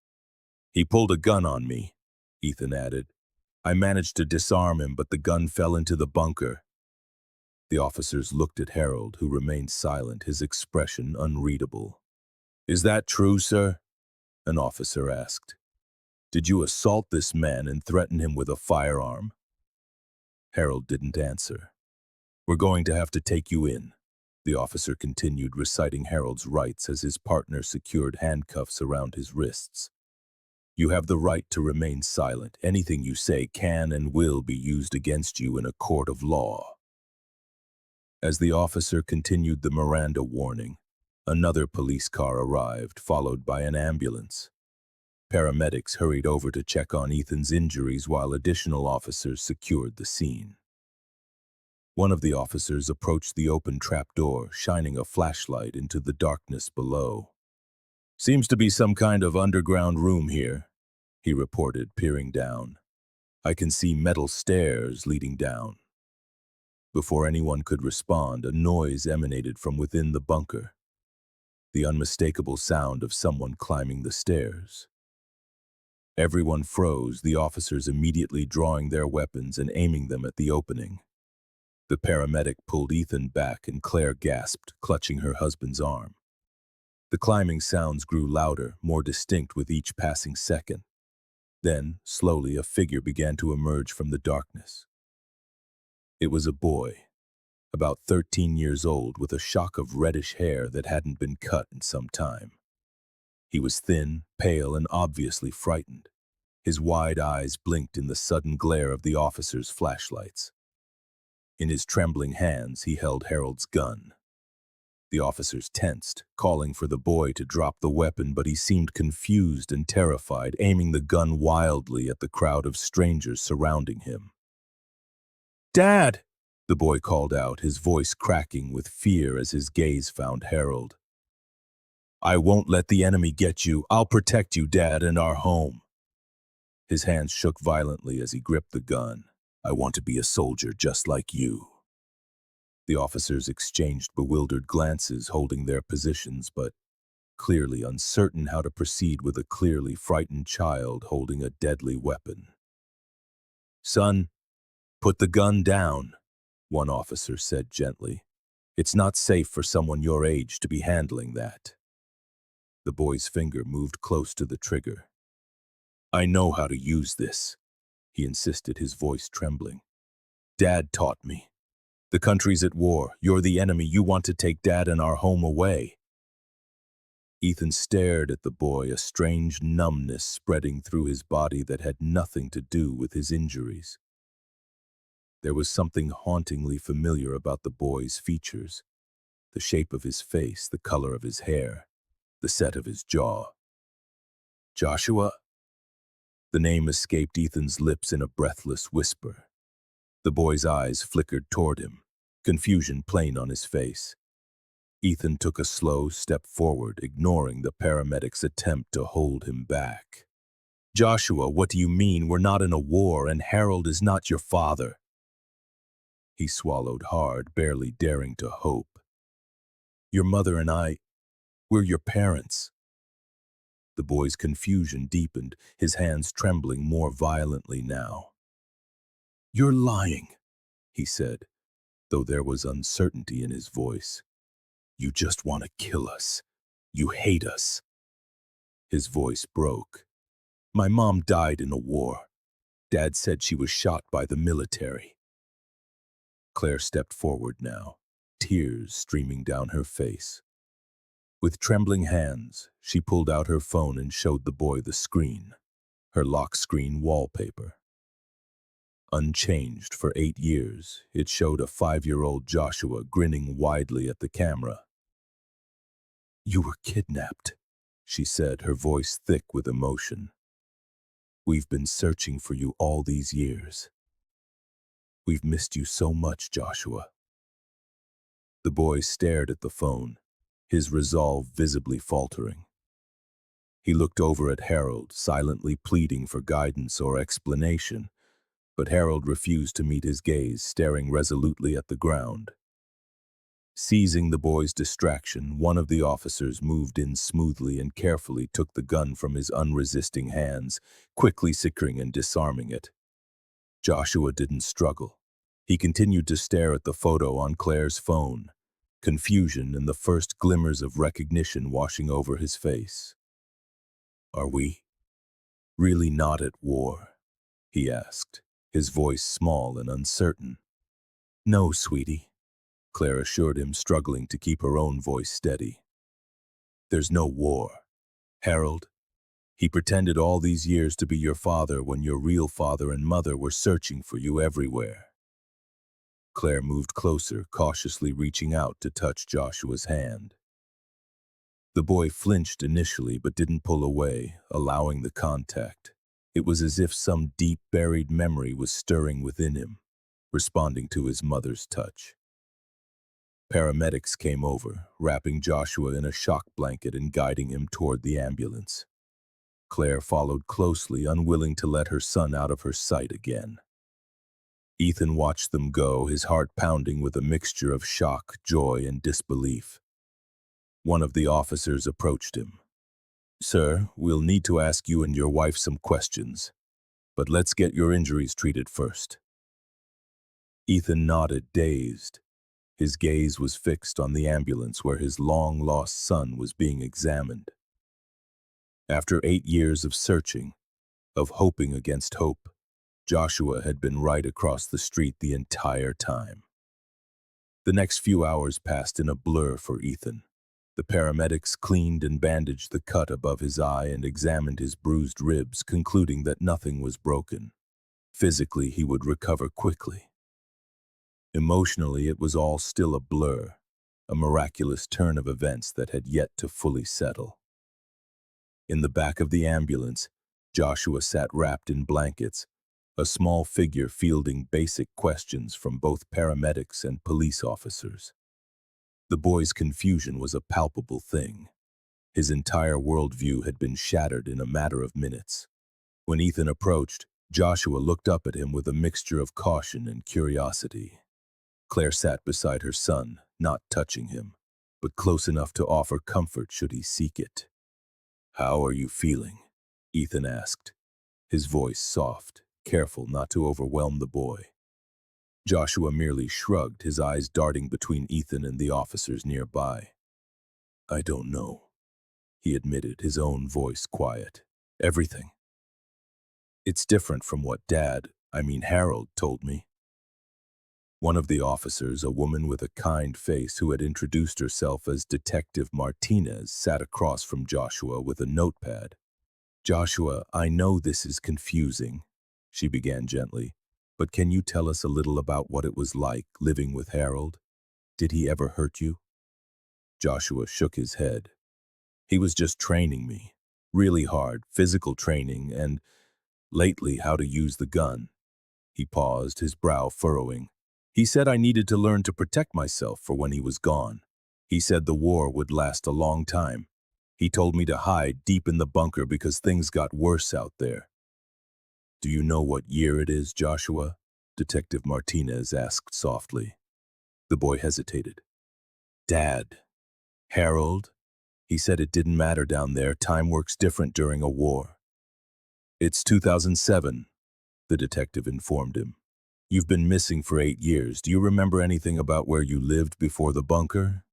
"He pulled a gun on me," Ethan added. "I managed to disarm him, but the gun fell into the bunker." The officers looked at Harold, who remained silent, his expression unreadable. "Is that true, sir?" an officer asked. "Did you assault this man and threaten him with a firearm?" Harold didn't answer. "We're going to have to take you in," the officer continued, reciting Harold's rights as his partner secured handcuffs around his wrists. "You have the right to remain silent. Anything you say can and will be used against you in a court of law." As the officer continued the Miranda warning, another police car arrived, followed by an ambulance. Paramedics hurried over to check on Ethan's injuries while additional officers secured the scene. One of the officers approached the open trapdoor, shining a flashlight into the darkness below. "Seems to be some kind of underground room here," he reported, peering down. "I can see metal stairs leading down." Before anyone could respond, a noise emanated from within the bunker. The unmistakable sound of someone climbing the stairs. Everyone froze, the officers immediately drawing their weapons and aiming them at the opening. The paramedic pulled Ethan back and Claire gasped, clutching her husband's arm. The climbing sounds grew louder, more distinct with each passing second. Then, slowly, a figure began to emerge from the darkness. It was a boy, about 13 years old, with a shock of reddish hair that hadn't been cut in some time. He was thin, pale, and obviously frightened. His wide eyes blinked in the sudden glare of the officers' flashlights. In his trembling hands, he held Harold's gun. The officers tensed, calling for the boy to drop the weapon, but he seemed confused and terrified, aiming the gun wildly at the crowd of strangers surrounding him. "Dad!" the boy called out, his voice cracking with fear as his gaze found Harold. "I won't let the enemy get you. I'll protect you, Dad, and our home." His hands shook violently as he gripped the gun. "I want to be a soldier just like you." The officers exchanged bewildered glances, holding their positions, but clearly uncertain how to proceed with a clearly frightened child holding a deadly weapon. "Son, put the gun down," one officer said gently. "It's not safe for someone your age to be handling that." The boy's finger moved close to the trigger. "I know how to use this," he insisted, his voice trembling. "Dad taught me. The country's at war. You're the enemy. You want to take Dad and our home away." Ethan stared at the boy, a strange numbness spreading through his body that had nothing to do with his injuries. There was something hauntingly familiar about the boy's features, the shape of his face, the color of his hair, the set of his jaw. "Joshua?" The name escaped Ethan's lips in a breathless whisper. The boy's eyes flickered toward him, confusion plain on his face. Ethan took a slow step forward, ignoring the paramedic's attempt to hold him back. "Joshua, what do you mean? We're not in a war, and Harold is not your father." He swallowed hard, barely daring to hope. "Your mother and we're your parents." The boy's confusion deepened, his hands trembling more violently now. "You're lying," he said, though there was uncertainty in his voice. "You just want to kill us. You hate us." His voice broke. "My mom died in a war. Dad said she was shot by the military." Claire stepped forward now, tears streaming down her face. With trembling hands, she pulled out her phone and showed the boy the screen, her lock screen wallpaper. Unchanged for 8 years, it showed a 5-year-old Joshua grinning widely at the camera. "You were kidnapped," she said, her voice thick with emotion. "We've been searching for you all these years. We've missed you so much, Joshua." The boy stared at the phone, his resolve visibly faltering. He looked over at Harold, silently pleading for guidance or explanation, but Harold refused to meet his gaze, staring resolutely at the ground. Seizing the boy's distraction, one of the officers moved in smoothly and carefully took the gun from his unresisting hands, quickly securing and disarming it. Joshua didn't struggle. He continued to stare at the photo on Claire's phone, confusion and the first glimmers of recognition washing over his face. "Are we really not at war?" he asked, his voice small and uncertain. "No, sweetie," Claire assured him, struggling to keep her own voice steady. "There's no war. Harold, he pretended all these years to be your father when your real father and mother were searching for you everywhere." Claire moved closer, cautiously reaching out to touch Joshua's hand. The boy flinched initially but didn't pull away, allowing the contact. It was as if some deep buried memory was stirring within him, responding to his mother's touch. Paramedics came over, wrapping Joshua in a shock blanket and guiding him toward the ambulance. Claire followed closely, unwilling to let her son out of her sight again. Ethan watched them go, his heart pounding with a mixture of shock, joy, and disbelief. One of the officers approached him. "Sir, we'll need to ask you and your wife some questions, but let's get your injuries treated first." Ethan nodded, dazed. His gaze was fixed on the ambulance where his long-lost son was being examined. After 8 years of searching, of hoping against hope, Joshua had been right across the street the entire time. The next few hours passed in a blur for Ethan. The paramedics cleaned and bandaged the cut above his eye and examined his bruised ribs, concluding that nothing was broken. Physically, he would recover quickly. Emotionally, it was all still a blur, a miraculous turn of events that had yet to fully settle. In the back of the ambulance, Joshua sat wrapped in blankets, a small figure fielding basic questions from both paramedics and police officers. The boy's confusion was a palpable thing. His entire worldview had been shattered in a matter of minutes. When Ethan approached, Joshua looked up at him with a mixture of caution and curiosity. Claire sat beside her son, not touching him, but close enough to offer comfort should he seek it. "How are you feeling?" Ethan asked, his voice soft, careful not to overwhelm the boy. Joshua merely shrugged, his eyes darting between Ethan and the officers nearby. "I don't know," he admitted, his own voice quiet. "Everything. It's different from what Harold told me." One of the officers, a woman with a kind face who had introduced herself as Detective Martinez, sat across from Joshua with a notepad. "Joshua, I know this is confusing," she began gently, "but can you tell us a little about what it was like living with Harold? Did he ever hurt you?" Joshua shook his head. "He was just training me. Really hard, physical training, and lately how to use the gun." He paused, his brow furrowing. "He said I needed to learn to protect myself for when he was gone. He said the war would last a long time. He told me to hide deep in the bunker because things got worse out there." "Do you know what year it is, Joshua?" Detective Martinez asked softly. The boy hesitated. "Dad, Harold, he said it didn't matter down there. Time works different during a war." "It's 2007, the detective informed him. "You've been missing for 8 years. Do you remember anything about where you lived before the bunker?"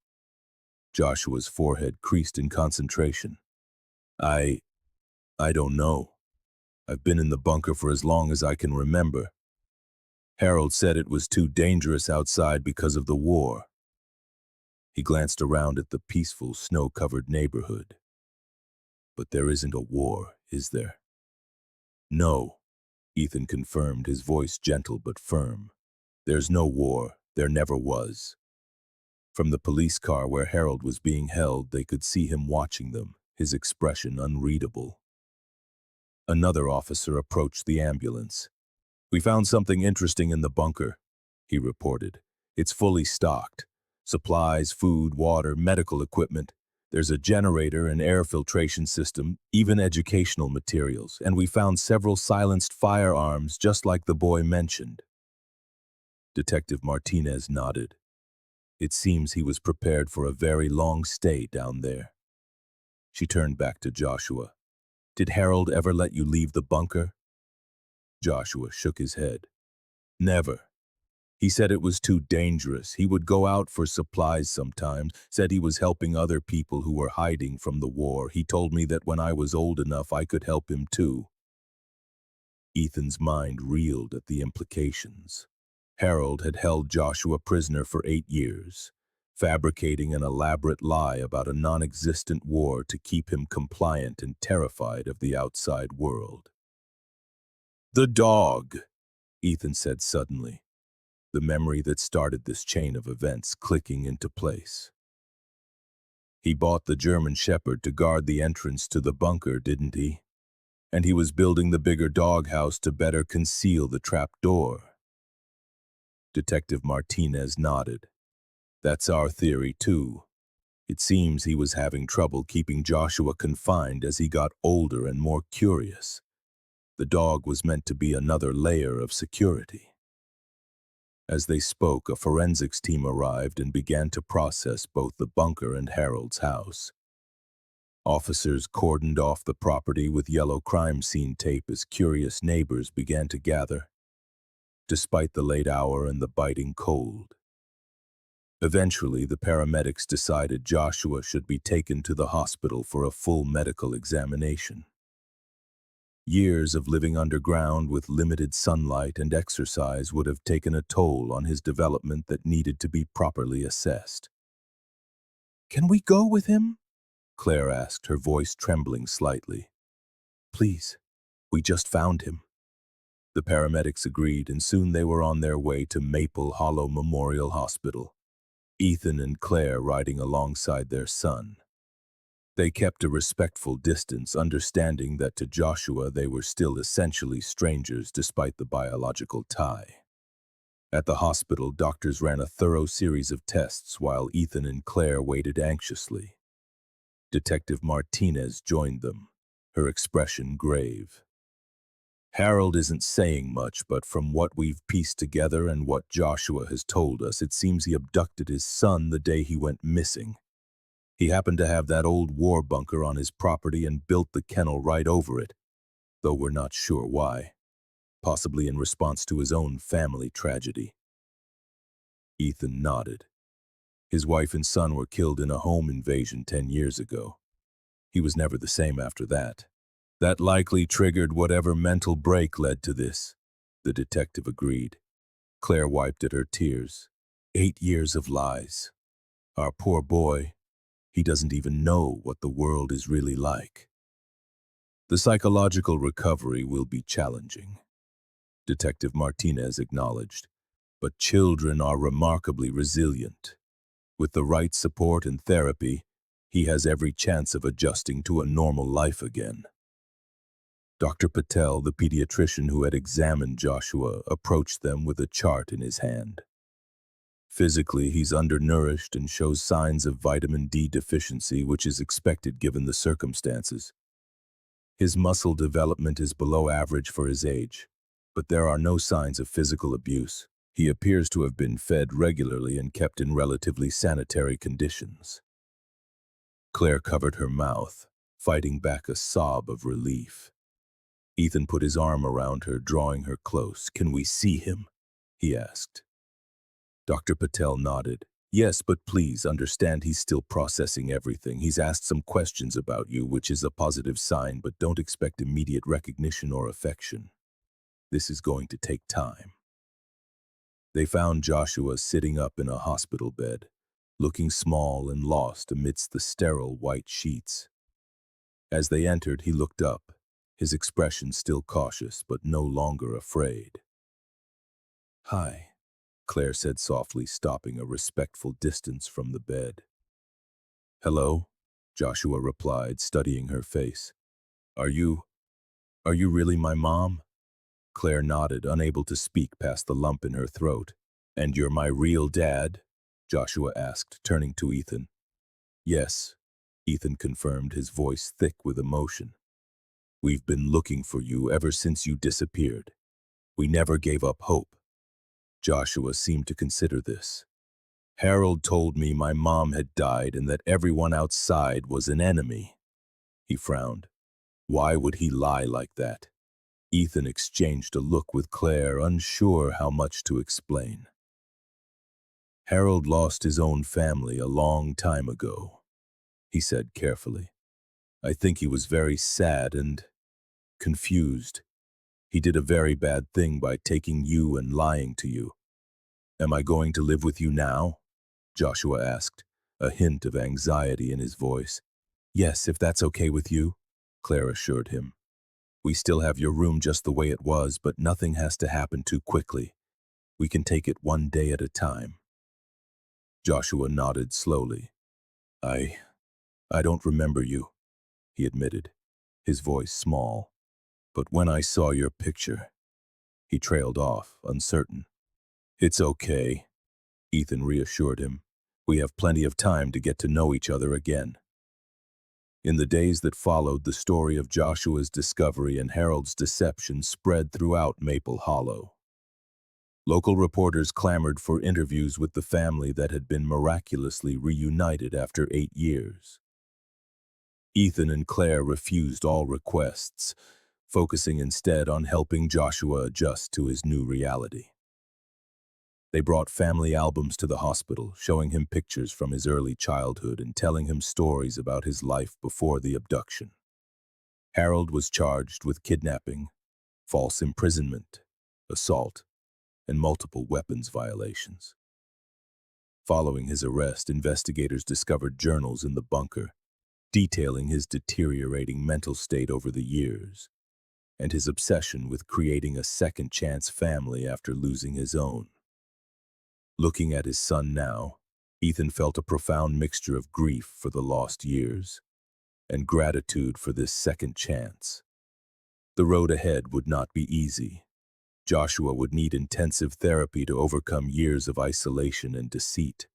Joshua's forehead creased in concentration. I don't know. I've been in the bunker for as long as I can remember. Harold said it was too dangerous outside because of the war." He glanced around at the peaceful, snow-covered neighborhood. "But there isn't a war, is there?" "No. Ethan confirmed, his voice gentle but firm. There's no war. There never was. From the police car where Harold was being held, they could see him watching them, his expression unreadable. Another officer approached the ambulance. We found something interesting in the bunker, he reported. It's fully stocked. Supplies, food, water, medical equipment. There's a generator, an air filtration system, even educational materials, and we found several silenced firearms just like the boy mentioned. Detective Martinez nodded. It seems he was prepared for a very long stay down there. She turned back to Joshua. Did Harold ever let you leave the bunker? Joshua shook his head. Never. He said it was too dangerous. He would go out for supplies sometimes, said he was helping other people who were hiding from the war. He told me that when I was old enough, I could help him too. Ethan's mind reeled at the implications. Harold had held Joshua prisoner for 8 years, fabricating an elaborate lie about a non-existent war to keep him compliant and terrified of the outside world. The dog, Ethan said suddenly, the memory that started this chain of events clicking into place. He bought the German Shepherd to guard the entrance to the bunker, didn't he? And he was building the bigger doghouse to better conceal the trap door. Detective Martinez nodded. That's our theory, too. It seems he was having trouble keeping Joshua confined as he got older and more curious. The dog was meant to be another layer of security. As they spoke, a forensics team arrived and began to process both the bunker and Harold's house. Officers cordoned off the property with yellow crime scene tape as curious neighbors began to gather, despite the late hour and the biting cold. Eventually, the paramedics decided Joshua should be taken to the hospital for a full medical examination. Years of living underground with limited sunlight and exercise would have taken a toll on his development that needed to be properly assessed. Can we go with him? Claire asked, her voice trembling slightly. Please, we just found him. The paramedics agreed, and soon they were on their way to Maple Hollow Memorial Hospital, Ethan and Claire riding alongside their son. They kept a respectful distance, understanding that to Joshua they were still essentially strangers despite the biological tie. At the hospital, doctors ran a thorough series of tests while Ethan and Claire waited anxiously. Detective Martinez joined them, her expression grave. Harold isn't saying much, but from what we've pieced together and what Joshua has told us, it seems he abducted his son the day he went missing. He happened to have that old war bunker on his property and built the kennel right over it, though we're not sure why. Possibly in response to his own family tragedy. Ethan nodded. His wife and son were killed in a home invasion 10 years ago. He was never the same after that. That likely triggered whatever mental break led to this, the detective agreed. Claire wiped at her tears. 8 years of lies. Our poor boy. He doesn't even know what the world is really like. The psychological recovery will be challenging, Detective Martinez acknowledged, but children are remarkably resilient. With the right support and therapy, he has every chance of adjusting to a normal life again. Dr. Patel, the pediatrician who had examined Joshua, approached them with a chart in his hand. Physically, he's undernourished and shows signs of vitamin D deficiency, which is expected given the circumstances. His muscle development is below average for his age, but there are no signs of physical abuse. He appears to have been fed regularly and kept in relatively sanitary conditions. Claire covered her mouth, fighting back a sob of relief. Ethan put his arm around her, drawing her close. Can we see him? He asked. Dr. Patel nodded. Yes, but please understand he's still processing everything. He's asked some questions about you, which is a positive sign, but don't expect immediate recognition or affection. This is going to take time. They found Joshua sitting up in a hospital bed, looking small and lost amidst the sterile white sheets. As they entered, he looked up, his expression still cautious but no longer afraid. "Hi," Claire said softly, stopping a respectful distance from the bed. "Hello," Joshua replied, studying her face. Are you really my mom?" Claire nodded, unable to speak past the lump in her throat. "And you're my real dad?" Joshua asked, turning to Ethan. "Yes," Ethan confirmed, his voice thick with emotion. "We've been looking for you ever since you disappeared. We never gave up hope." Joshua seemed to consider this. "Harold told me my mom had died and that everyone outside was an enemy." He frowned. Why would he lie like that? Ethan exchanged a look with Claire, unsure how much to explain. "Harold lost his own family a long time ago," he said carefully. "I think he was very sad and confused. He did a very bad thing by taking you and lying to you. Am I going to live with you now?" Joshua asked, a hint of anxiety in his voice. "Yes, if that's okay with you," Claire assured him. "We still have your room just the way it was, but nothing has to happen too quickly. We can take it one day at a time." Joshua nodded slowly. I don't remember you," he admitted, his voice small. "But when I saw your picture—" He trailed off, uncertain. "It's okay," Ethan reassured him. "We have plenty of time to get to know each other again." In the days that followed, the story of Joshua's discovery and Harold's deception spread throughout Maple Hollow. Local reporters clamored for interviews with the family that had been miraculously reunited after 8 years. Ethan and Claire refused all requests, focusing instead on helping Joshua adjust to his new reality. They brought family albums to the hospital, showing him pictures from his early childhood and telling him stories about his life before the abduction. Harold was charged with kidnapping, false imprisonment, assault, and multiple weapons violations. Following his arrest, investigators discovered journals in the bunker, detailing his deteriorating mental state over the years, and his obsession with creating a second-chance family after losing his own. Looking at his son now, Ethan felt a profound mixture of grief for the lost years and gratitude for this second chance. The road ahead would not be easy. Joshua would need intensive therapy to overcome years of isolation and deceit.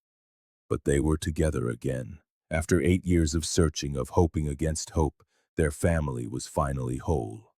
But they were together again. After 8 years of searching, of hoping against hope, their family was finally whole.